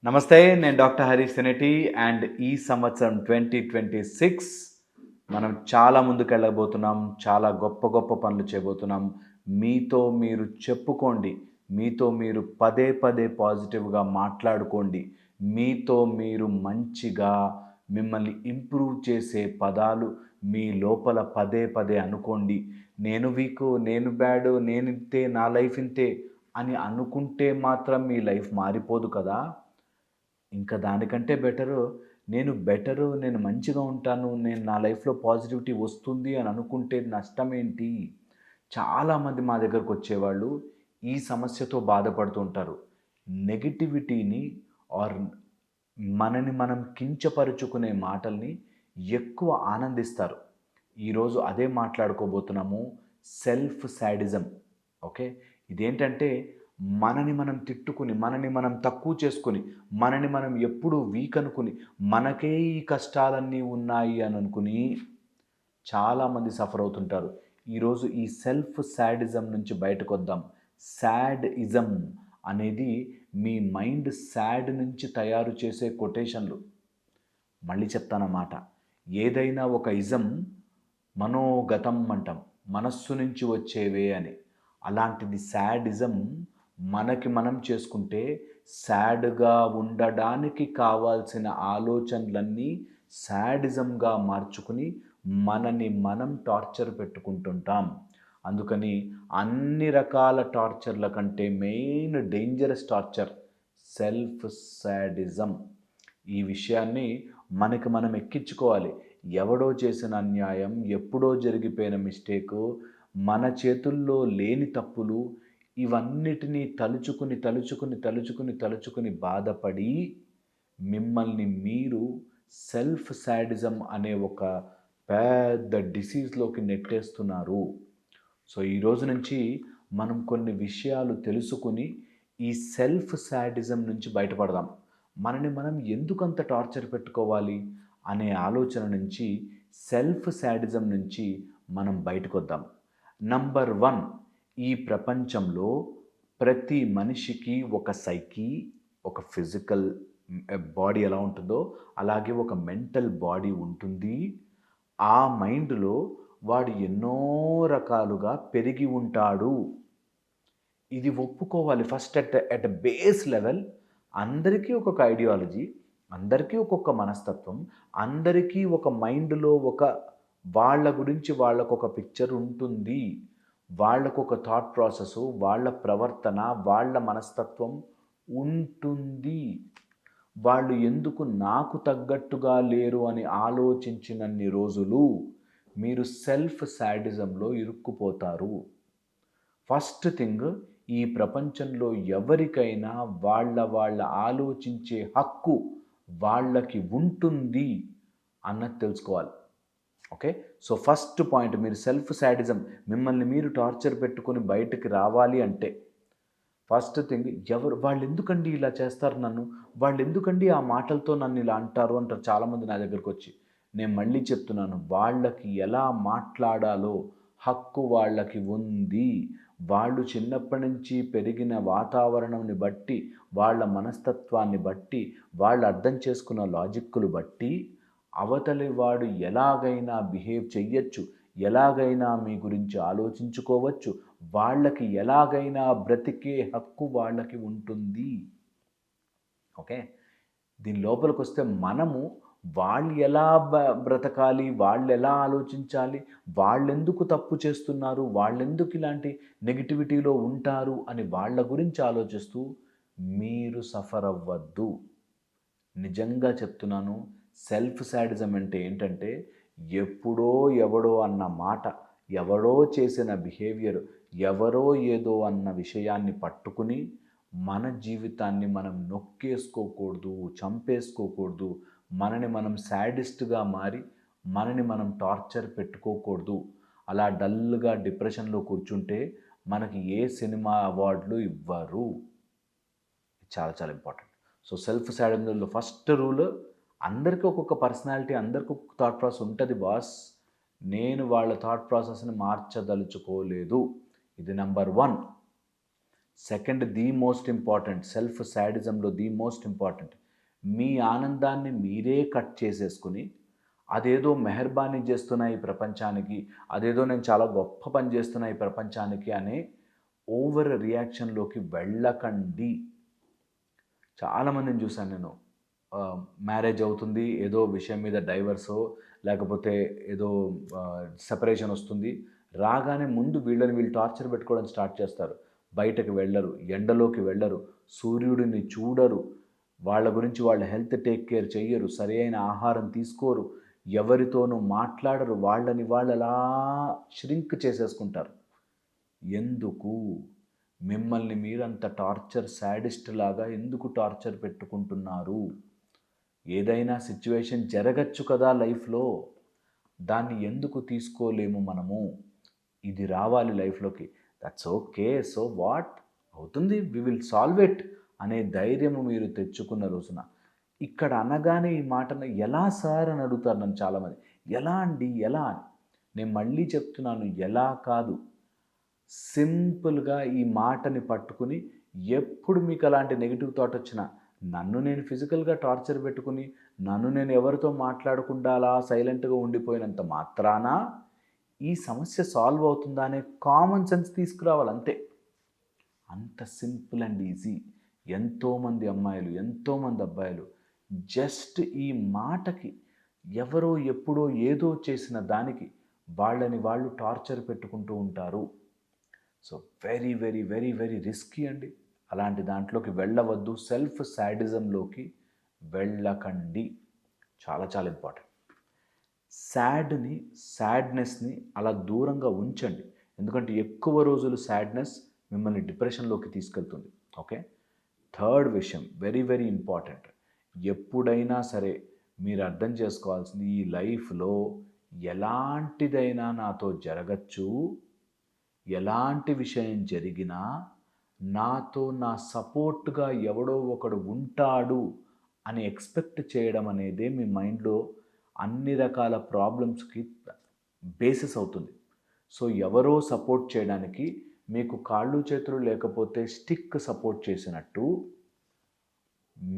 నమస్తే. నేను doctor Harish సెనెటి and ఈ సంవత్సరం 2026 మనం చాలా ముందుకెళ్ళబోతున్నాం. చాలా గొప్ప గొప్ప పనులు చేయబోతున్నాం. మీతో మీరు చెప్పుకోండి. మీతో మీరు పదే పదే పాజిటివ్‌గా మాట్లాడుకోండి. మీతో మీరు మంచిగా మిమ్మల్ని ఇంప్రూవ్ చేసే పదాలు మీ లోపల పదే పదే అనుకోండి. నేను వీకు, నేను బ్యాడు, నేనింతే, నా లైఫ్ ఇంతే అని అనుకుంటే మాత్రం మీ లైఫ్ మారిపోదు కదా! ఇంకా దానికంటే బెటరు, నేను మంచిగా ఉంటాను, నేను నా లైఫ్‌లో పాజిటివిటీ వస్తుంది అని అనుకుంటే నష్టమేంటి? చాలామంది మా దగ్గరకొచ్చేవాళ్ళు ఈ సమస్యతో బాధపడుతూ ఉంటారు. నెగటివిటీని ఆర్ మనని మనం కించపరుచుకునే మాటల్ని ఎక్కువ ఆనందిస్తారు. ఈరోజు అదే మాట్లాడుకోబోతున్నాము. Self sadism. ఓకే. ఇదేంటంటే మనని మనం తిట్టుకుని, మనని మనం తక్కువ చేసుకొని, మనని మనం ఎప్పుడూ వీక్ అనుకుని, మనకే ఈ కష్టాలన్నీ ఉన్నాయి అని అనుకుని చాలామంది సఫర్ అవుతుంటారు. ఈరోజు ఈ సెల్ఫ్ సాడిజం నుంచి బయటకొద్దాం. సాడిజం అనేది మీ మైండ్ సాడ్ నుంచి తయారు చేసే కొటేషన్లు. మళ్ళీ చెప్తానన్నమాట. ఏదైనా ఒక ఇజం మనోగతం అంటాం. మనస్సు నుంచి వచ్చేవే అని. అలాంటిది సాడిజం మనకి మనం చేసుకుంటే సాడ్‌గా ఉండడానికి కావాల్సిన ఆలోచనలన్నీ సాడిజంగా మార్చుకుని మనని మనం టార్చర్ పెట్టుకుంటుంటాం. అందుకని అన్ని రకాల టార్చర్ల కంటే main dangerous torture self sadism. ఈ విషయాన్ని మనకి మనం ఎక్కించుకోవాలి. ఎవడో చేసిన అన్యాయం, ఎప్పుడో జరిగిపోయిన మిస్టేకు, మన చేతుల్లో లేని తప్పులు ఇవన్నిటినీ తలుచుకుని బాధపడి మిమ్మల్ని మీరు సెల్ఫ్ సాడిజం అనే ఒక పెద్ద డిసీజ్‌లోకి నెట్టేస్తున్నారు. సో, ఈరోజు నుంచి మనం కొన్ని విషయాలు తెలుసుకుని ఈ సెల్ఫ్ సాడిజం నుంచి బయటపడదాం. మనని మనం ఎందుకంత టార్చర్ పెట్టుకోవాలి అనే ఆలోచన నుంచి, సెల్ఫ్ సాడిజం నుంచి మనం బయటకొద్దాం. నంబర్ 1, ఈ ప్రపంచంలో ప్రతి మనిషికి ఒక సైకీ, ఒక ఫిజికల్ బాడీ ఎలా ఉంటుందో అలాగే ఒక మెంటల్ బాడీ ఉంటుంది. ఆ మైండ్‌లో వాడు ఎన్నో రకాలుగా పెరిగి ఉంటాడు. ఇది ఒప్పుకోవాలి. ఫస్ట్ ఎట్ బేస్ లెవెల్ అందరికీ ఒక్కొక్క ఐడియాలజీ, అందరికీ ఒక్కొక్క మనస్తత్వం, అందరికీ ఒక మైండ్‌లో వాళ్ళ గురించి వాళ్ళకొక పిక్చర్ ఉంటుంది. వాళ్ళకొక థాట్ ప్రాసెసు, వాళ్ళ ప్రవర్తన, వాళ్ళ మనస్తత్వం ఉంటుంది. వాళ్ళు ఎందుకు నాకు తగ్గట్టుగా లేరు అని ఆలోచించినన్ని రోజులు మీరు సెల్ఫ్ సాడిజంలో ఇరుక్కుపోతారు. ఫస్ట్ థింగ్, ఈ ప్రపంచంలో ఎవరికైనా వాళ్ళ ఆలోచించే హక్కు వాళ్ళకి ఉంటుంది అన్నది తెలుసుకోవాలి. ఓకే. సో, ఫస్ట్ పాయింట్, మీరు సెల్ఫ్ సాడిజం మిమ్మల్ని మీరు టార్చర్ పెట్టుకొని బయటికి రావాలి అంటే ఫస్ట్ థింగ్, వాళ్ళెందుకండి ఇలా చేస్తారు నన్ను? వాళ్ళెందుకండి ఆ మాటలతో నన్ను ఇలా అంటారు చాలామంది నా దగ్గరకొచ్చి. నేను మళ్ళీ చెప్తున్నాను, వాళ్ళకి ఎలా మాట్లాడాలో హక్కు వాళ్ళకి ఉంది. వాళ్ళు చిన్నప్పటి నుంచి పెరిగిన వాతావరణంని బట్టి, వాళ్ళ మనస్తత్వాన్ని బట్టి, వాళ్ళు అర్థం చేసుకున్న లాజిక్కులు బట్టి అవతలి వాడు ఎలాగైనా బిహేవ్ చెయ్యొచ్చు, ఎలాగైనా మీ గురించి ఆలోచించుకోవచ్చు, వాళ్ళకి ఎలాగైనా బ్రతికే హక్కు వాళ్ళకి ఉంటుంది. ఓకే. దీని లోపలికొస్తే మనము వాళ్ళు ఎలా బ్రతకాలి, వాళ్ళెలా ఆలోచించాలి, వాళ్ళెందుకు తప్పు చేస్తున్నారు, వాళ్ళెందుకు ఇలాంటి నెగటివిటీలో ఉంటారు అని వాళ్ళ గురించి ఆలోచిస్తూ మీరు సఫర్ అవ్వద్దు. నిజంగా చెప్తున్నాను. సెల్ఫ్ సాడిజం అంటే ఏంటంటే, ఎప్పుడో ఎవడో అన్న మాట, ఎవడో చేసిన బిహేవియర్, ఎవరో ఏదో అన్న విషయాన్ని పట్టుకుని మన జీవితాన్ని మనం నొక్కేసుకోకూడదు, చంపేసుకోకూడదు. మనని మనం సాడిస్ట్‌గా మారి మనని మనం టార్చర్ పెట్టుకోకూడదు. అలా డల్‌గా డిప్రెషన్‌లో కూర్చుంటే మనకి ఏ సినిమా అవార్డులు ఇవ్వరు. చాలా చాలా ఇంపార్టెంట్. సో, సెల్ఫ్ సాడిజంలో ఫస్ట్ రూల్, అందరికీ ఒక్కొక్క పర్సనాలిటీ, అందరికి ఒక్కొక్క థాట్ ప్రాసెస్ ఉంటుంది బాస్. నేను వాళ్ళ థాట్ ప్రాసెస్‌ని మార్చదలుచుకోలేదు. ఇది number 1. Second the most important, self శాడిజంలో ది మోస్ట్ ఇంపార్టెంట్, మీ ఆనందాన్ని మీరే కట్ చేసేసుకుని అదేదో మెహర్బానీ చేస్తున్నా ఈ ప్రపంచానికి, అదేదో నేను చాలా గొప్ప పని చేస్తున్నా ఈ ప్రపంచానికి అనే ఓవర్ రియాక్షన్లోకి వెళ్ళకండి. చాలామందిని చూశాను నేను. మ్యారేజ్ అవుతుంది, ఏదో విషయం మీద డైవర్సో లేకపోతే ఏదో సెపరేషన్ వస్తుంది, రాగానే ముందు వీళ్ళు టార్చర్ పెట్టుకోవడం స్టార్ట్ చేస్తారు. బయటకు వెళ్ళరు, ఎండలోకి వెళ్ళరు, సూర్యుడిని చూడరు, వాళ్ళ గురించి వాళ్ళ హెల్త్ టేక్ కేర్ చెయ్యరు, సరైన ఆహారం తీసుకోరు, ఎవరితోనూ మాట్లాడరు, వాళ్ళని వాళ్ళలా ష్రింక్ చేసేసుకుంటారు. ఎందుకు? మిమ్మల్ని మీరంత టార్చర్ శాడిస్ట్ లాగా ఎందుకు టార్చర్ పెట్టుకుంటున్నారు? ఏదైనా సిచ్యువేషన్ జరగచ్చు కదా లైఫ్లో, దాన్ని ఎందుకు తీసుకోలేము మనము? ఇది రావాలి లైఫ్లోకి, దట్స్ ఓకే, సో వాట్ అవుతుంది, వి విల్ సాల్వ్ ఇట్ అనే ధైర్యము మీరు తెచ్చుకున్న రోజున, ఇక్కడ అనగానే ఈ మాటను ఎలా సార్ అని అడుగుతారు నన్ను చాలామంది. ఎలా అండి, ఎలా అని. నేను మళ్ళీ చెప్తున్నాను, ఎలా కాదు, సింపుల్గా ఈ మాటని పట్టుకుని ఎప్పుడు మీకు అలాంటి నెగిటివ్ థాట్ వచ్చినా, నన్ను నేను ఫిజికల్గా టార్చర్ పెట్టుకుని నన్ను నేను ఎవరితో మాట్లాడకుండా అలా సైలెంట్గా ఉండిపోయినంత మాత్రాన ఈ సమస్య సాల్వ్ అవుతుందా అనే కామన్ సెన్స్ తీసుకురావాలి అంతే. అంత సింపుల్ అండ్ ఈజీ. ఎంతోమంది అమ్మాయిలు, ఎంతోమంది అబ్బాయిలు జస్ట్ ఈ మాటకి ఎవరో ఎప్పుడో ఏదో చేసిన దానికి వాళ్ళని వాళ్ళు టార్చర్ పెట్టుకుంటూ ఉంటారు. So very very very very risky అండి. అలాంటి దాంట్లోకి వెళ్ళవద్దు, సెల్ఫ్ శాడిజంలోకి వెళ్ళకండి. చాలా చాలా ఇంపార్టెంట్. సాడ్నెస్ని అలా దూరంగా ఉంచండి. ఎందుకంటే ఎక్కువ రోజులు సాడ్నెస్ మిమ్మల్ని డిప్రెషన్లోకి తీసుకెళ్తుంది. ఓకే. థర్డ్ విషయం వెరీ వెరీ ఇంపార్టెంట్. ఎప్పుడైనా సరే మీరు అర్థం చేసుకోవాల్సింది, ఈ లైఫ్లో ఎలాంటిదైనా నాతో జరగచ్చు, ఎలాంటి విషయం జరిగినా నాతో నా సపోర్ట్గా ఎవడో ఒకడు ఉంటాడు అని ఎక్స్పెక్ట్ చేయడం అనేదే మీ మైండ్లో అన్ని రకాల ప్రాబ్లమ్స్కి బేసిస్ అవుతుంది. సో ఎవరో సపోర్ట్ చేయడానికి మీకు కాళ్ళు చేతులు లేకపోతే స్టిక్ సపోర్ట్ చేసినట్టు,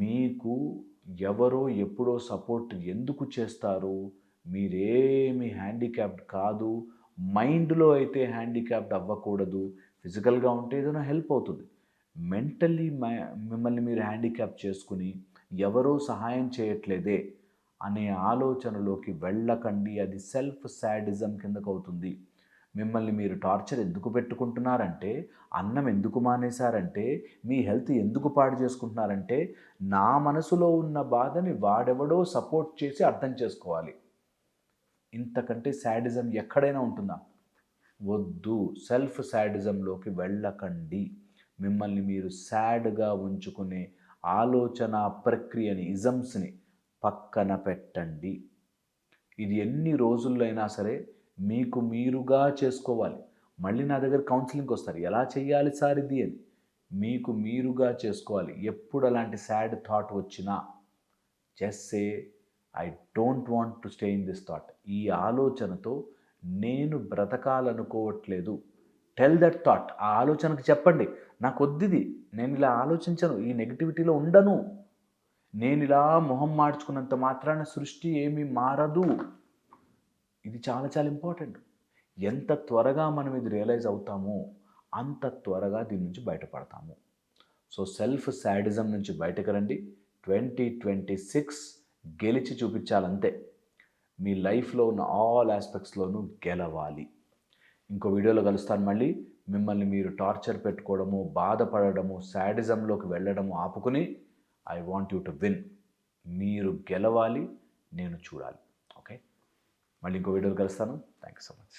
మీకు ఎవరో ఎప్పుడో సపోర్ట్ ఎందుకు చేస్తారు? మీరేమి హ్యాండిక్యాప్డ్ కాదు. మైండ్లో అయితే హ్యాండిక్యాప్డ్ అవ్వకూడదు. ఫిజికల్గా ఉంటే ఏదైనా హెల్ప్ అవుతుంది. మెంటల్లీ మిమ్మల్ని మీరు హ్యాండిక్యాప్ చేసుకుని ఎవరో సహాయం చేయట్లేదే అనే ఆలోచనలోకి వెళ్ళకండి. అది సెల్ఫ్ శాడిజం కిందకు అవుతుంది. మిమ్మల్ని మీరు టార్చర్ ఎందుకు పెట్టుకుంటున్నారంటే, అన్నం ఎందుకు మానేశారంటే, మీ హెల్త్ ఎందుకు పాడు చేసుకుంటున్నారంటే, నా మనసులో ఉన్న బాధని వాడెవడో సపోర్ట్ చేసి అర్థం చేసుకోవాలి. ఇంతకంటే శాడిజం ఎక్కడైనా ఉంటుందా? వద్దు. సెల్ఫ్ శాడిజంలోకి వెళ్ళకండి. మిమ్మల్ని మీరు సాడ్గా ఉంచుకునే ఆలోచన ప్రక్రియని, ఇజమ్స్ని పక్కన పెట్టండి. ఇది ఎన్ని రోజుల్లో అయినా సరే మీకు మీరుగా చేసుకోవాలి. మళ్ళీ నా దగ్గర కౌన్సిలింగ్కి వస్తారు, ఎలా చేయాలి సార్ ఇది అని. మీకు మీరుగా చేసుకోవాలి. ఎప్పుడు అలాంటి సాడ్ థాట్ వచ్చినా just say I don't want to stay in this thought. ఈ ఆలోచనతో నేను బ్రతకాలనుకోవట్లేదు. Tell that thought. ఆ ఆలోచనకు చెప్పండి, నాకు వద్దిది, నేను ఇలా ఆలోచించను, ఈ నెగిటివిటీలో ఉండను, నేను ఇలా మొహం మార్చుకున్నంత మాత్రాన సృష్టి ఏమీ మారదు. ఇది చాలా చాలా ఇంపార్టెంట్. ఎంత త్వరగా మనం ఇది రియలైజ్ అవుతామో అంత త్వరగా దీని నుంచి బయటపడతాము. సో సెల్ఫ్ శాడిజం నుంచి బయటకు రండి. 2026 గెలిచి చూపించాలంతే. మీ లైఫ్లో ఉన్న ఆల్ ఆస్పెక్ట్స్లోనూ గెలవాలి. ఇంకో వీడియోలో కలుస్తాను మళ్ళీ. మిమ్మల్ని మీరు టార్చర్ పెట్టుకోవడము, బాధపడము, శాడిజంలోకి వెళ్ళడము ఆపుకుని I want you to win. మీరు గెలవాలి, నేను చూడాలి. ఓకే, మళ్ళీ ఇంకో వీడియోలో కలుస్తాను. Thank you so much.